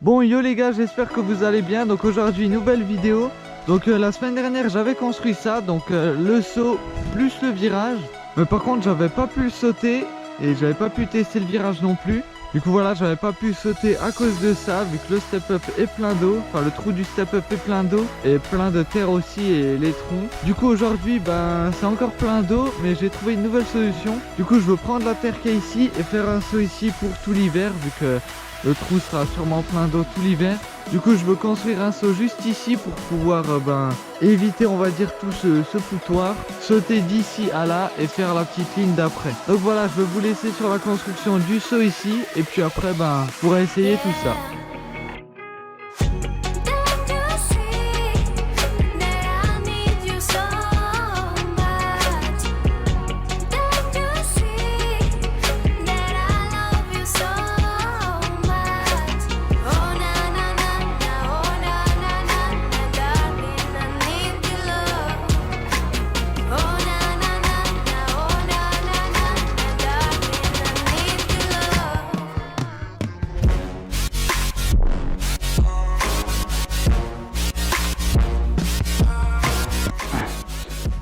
Bon yo les gars, j'espère que vous allez bien. Donc aujourd'hui nouvelle vidéo. Donc la semaine dernière j'avais construit ça, donc le saut plus le virage. Mais par contre j'avais pas pu le sauter et j'avais pas pu tester le virage non plus. Du coup voilà, j'avais pas pu sauter à cause de ça, vu que le step-up est plein d'eau. Enfin le trou du step-up est plein d'eau et plein de terre aussi et les troncs. Du coup aujourd'hui ben c'est encore plein d'eau, mais j'ai trouvé une nouvelle solution. Du coup je veux prendre la terre qu'il y a ici et faire un saut ici pour tout l'hiver, vu que le trou sera sûrement plein d'eau tout l'hiver. Du coup je veux construire un saut juste ici pour pouvoir éviter on va dire tout ce foutoir. Sauter d'ici à là et faire la petite ligne d'après. Donc voilà, je vais vous laisser sur la construction du saut ici. Et puis après je pourrai essayer tout ça.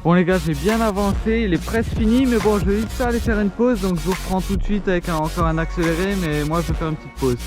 Bon les gars, j'ai bien avancé, il est presque fini, mais bon je vais juste aller faire une pause, donc je vous reprends tout de suite avec encore un accéléré, mais moi je vais faire une petite pause.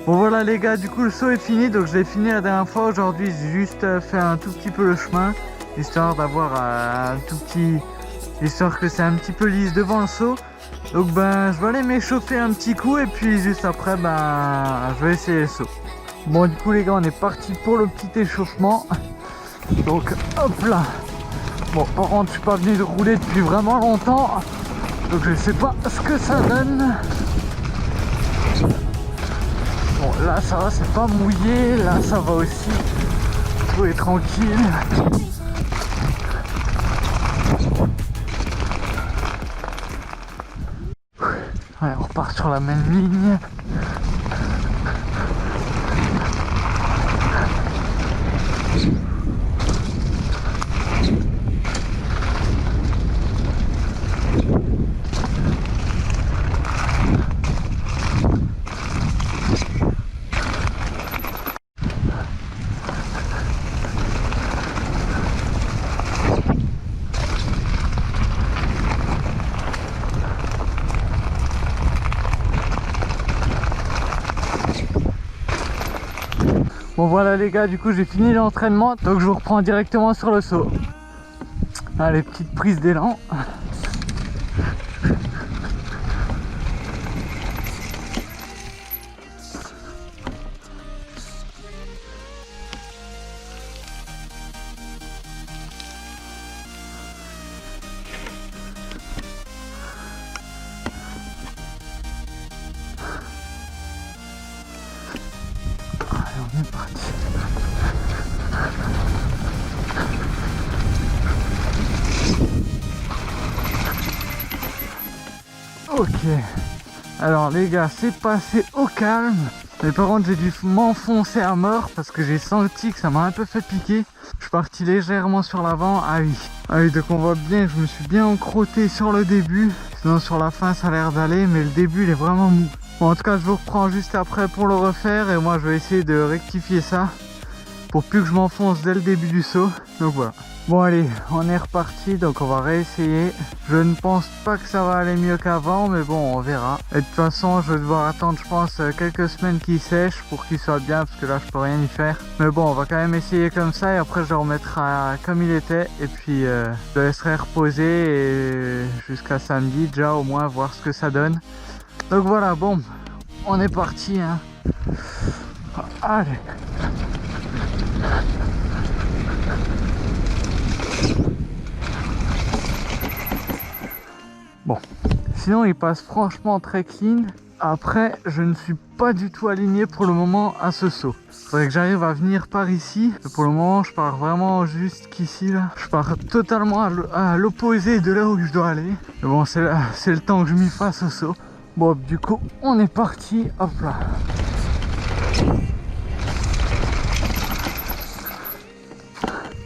Bon voilà les gars, du coup le saut est fini, donc je l'ai fini la dernière fois. Aujourd'hui j'ai juste fait un tout petit peu le chemin, histoire d'avoir un tout petit... histoire que c'est un petit peu lisse devant le saut. Donc je vais aller m'échauffer un petit coup et puis juste après je vais essayer le saut. Bon du coup les gars, on est parti pour le petit échauffement. Donc hop là. Bon par contre je suis pas venu de rouler depuis vraiment longtemps, donc je sais pas ce que ça donne. Bon là ça va, c'est pas mouillé, là ça va aussi, tout est tranquille. Ouais, on repart sur la même ligne. Bon voilà les gars, du coup j'ai fini l'entraînement, donc je vous reprends directement sur le saut. Allez, petite prise d'élan. Ok. Alors les gars, c'est passé au calme. Mais par contre j'ai dû m'enfoncer à mort parce que j'ai senti que ça m'a un peu fait piquer. Je suis parti légèrement sur l'avant. Ah oui. Ah oui, donc on voit bien que je me suis bien encrotté sur le début. Sinon sur la fin ça a l'air d'aller, mais le début il est vraiment mou. Bon, en tout cas je vous reprends juste après pour le refaire. Et moi je vais essayer de rectifier ça pour plus que je m'enfonce dès le début du saut. Donc voilà. Bon allez, on est reparti, donc on va réessayer. Je ne pense pas que ça va aller mieux qu'avant, mais bon, on verra. Et de toute façon, je vais devoir attendre, je pense, quelques semaines qu'il sèche pour qu'il soit bien, parce que là, je peux rien y faire. Mais bon, on va quand même essayer comme ça, et après, je le remettrai comme il était. Et puis, je le laisserai reposer et jusqu'à samedi, déjà, au moins, voir ce que ça donne. Donc voilà, bon, on est parti, hein. Allez. Bon, sinon il passe franchement très clean. Après, je ne suis pas du tout aligné pour le moment à ce saut. Faudrait que j'arrive à venir par ici. Pour le moment, je pars vraiment juste qu'ici là. Je pars totalement à l'opposé de là où je dois aller. Mais bon, c'est le temps que je m'y fasse au saut. Bon, du coup, on est parti. Hop là.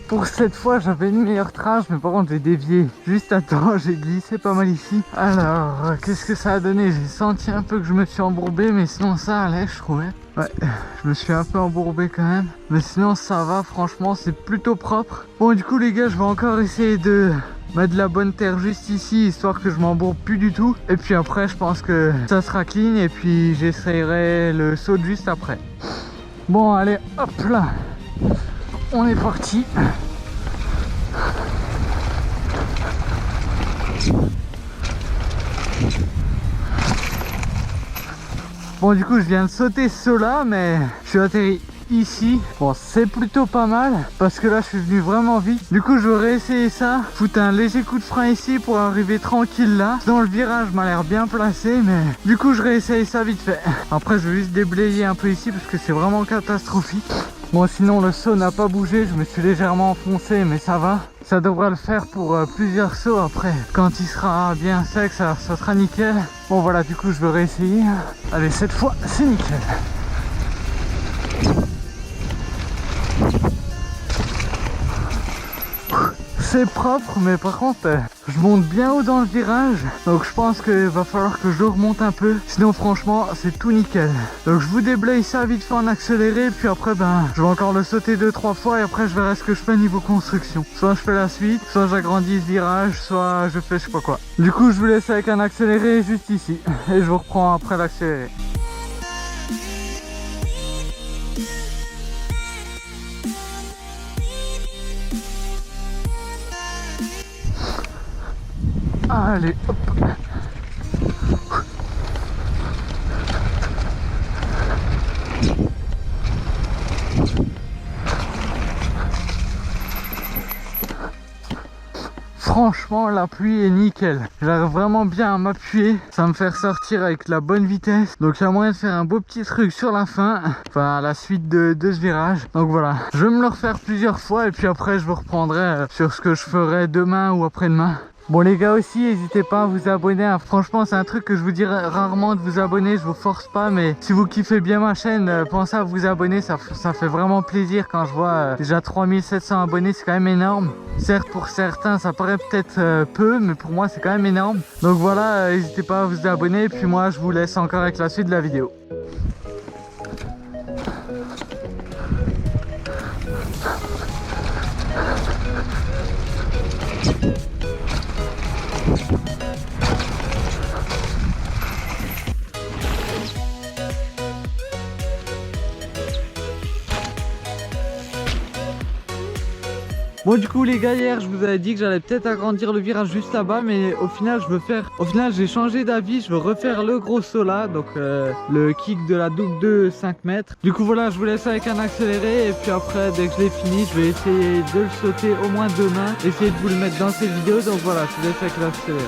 Pour cette fois, j'avais une meilleure trace, mais par contre, j'ai dévié juste à temps, j'ai glissé pas mal ici. Alors, qu'est-ce que ça a donné? J'ai senti un peu que je me suis embourbé, mais sinon ça allait, je trouvais. Ouais, je me suis un peu embourbé quand même, mais sinon ça va, franchement, c'est plutôt propre. Bon, du coup, les gars, je vais encore essayer de mettre de la bonne terre juste ici, histoire que je m'embourbe plus du tout. Et puis après, je pense que ça sera clean, et puis j'essayerai le saut juste après. Bon, allez, hop là. On est parti. Bon, du coup je viens de sauter ce saut là, mais je suis atterri ici. Bon, c'est plutôt pas mal parce que là je suis venu vraiment vite. Du coup je vais réessayer ça, foutre un léger coup de frein ici pour arriver tranquille là. Dans le virage m'a l'air bien placé, mais du coup je réessaye ça vite fait. Après je vais juste déblayer un peu ici parce que c'est vraiment catastrophique. Bon, sinon le saut n'a pas bougé, je me suis légèrement enfoncé, mais ça va. Ça devrait le faire pour plusieurs sauts après. Quand il sera bien sec, ça sera nickel. Bon voilà, du coup je vais réessayer. Allez, cette fois c'est nickel. C'est propre, mais par contre je monte bien haut dans le virage, donc je pense qu'il va falloir que je le remonte un peu, sinon franchement c'est tout nickel. Donc je vous déblaye ça vite fait en accéléré, puis après je vais encore le sauter 2-3 fois et après je verrai ce que je fais niveau construction. Soit je fais la suite, soit j'agrandis ce virage, soit je fais je sais pas quoi. Du coup je vous laisse avec un accéléré juste ici et je vous reprends après l'accéléré. Allez, hop. Franchement, la pluie est nickel. J'arrive vraiment bien à m'appuyer. Ça va me faire sortir avec la bonne vitesse. Donc il y a moyen de faire un beau petit truc sur la fin. Enfin, à la suite de ce virage. Donc voilà. Je vais me le refaire plusieurs fois. Et puis après, je vous reprendrai sur ce que je ferai demain ou après-demain. Bon les gars aussi, n'hésitez pas à vous abonner, hein. Franchement c'est un truc que je vous dirais rarement de vous abonner, je vous force pas, mais si vous kiffez bien ma chaîne, pensez à vous abonner, ça fait vraiment plaisir quand je vois déjà 3700 abonnés, c'est quand même énorme. Certes pour certains ça paraît peut-être peu, mais pour moi c'est quand même énorme. Donc voilà, n'hésitez pas à vous abonner, et puis moi je vous laisse encore avec la suite de la vidéo. Bon du coup les gars, hier je vous avais dit que j'allais peut-être agrandir le virage juste là-bas, mais au final j'ai changé d'avis, je veux refaire le gros saut là, donc le kick de la double de 5 mètres. Du coup voilà, je vous laisse avec un accéléré et puis après dès que je l'ai fini, je vais essayer de le sauter au moins demain, essayer de vous le mettre dans cette vidéo. Donc voilà, je vous laisse avec l'accéléré.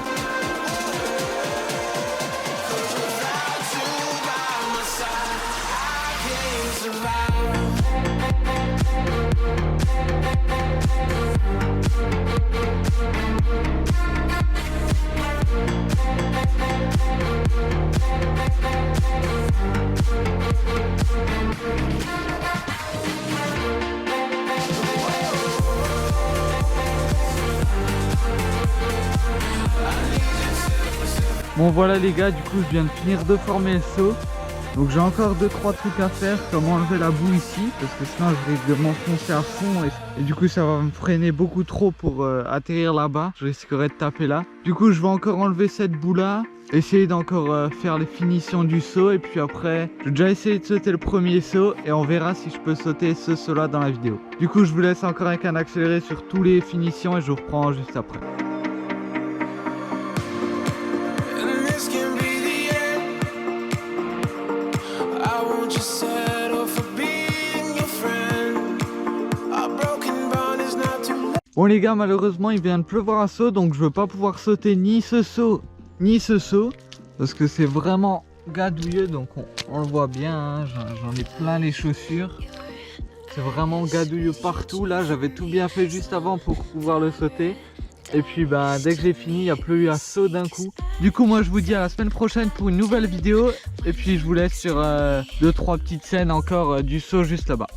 Bon voilà les gars, du coup je viens de finir de former le saut. Donc j'ai encore 2-3 trucs à faire, comme enlever la boue ici, parce que sinon je risque de m'enfoncer à fond et du coup ça va me freiner beaucoup trop pour atterrir là-bas. Je risquerais de taper là. Du coup je vais encore enlever cette boue là, essayer d'encore faire les finitions du saut, et puis après je vais déjà essayer de sauter le premier saut et on verra si je peux sauter ce saut là dans la vidéo. Du coup je vous laisse encore avec un accéléré sur tous les finitions et je vous reprends juste après. Bon les gars, malheureusement il vient de pleuvoir à saut, donc je veux pas pouvoir sauter ni ce saut ni ce saut parce que c'est vraiment gadouilleux, donc on le voit bien, hein, j'en ai plein les chaussures. C'est vraiment gadouilleux partout. Là j'avais tout bien fait juste avant pour pouvoir le sauter. Et puis bah, dès que j'ai fini, il y a pleu à saut d'un coup. Du coup moi je vous dis à la semaine prochaine pour une nouvelle vidéo. Et puis je vous laisse sur 2-3 petites scènes encore du saut juste là-bas.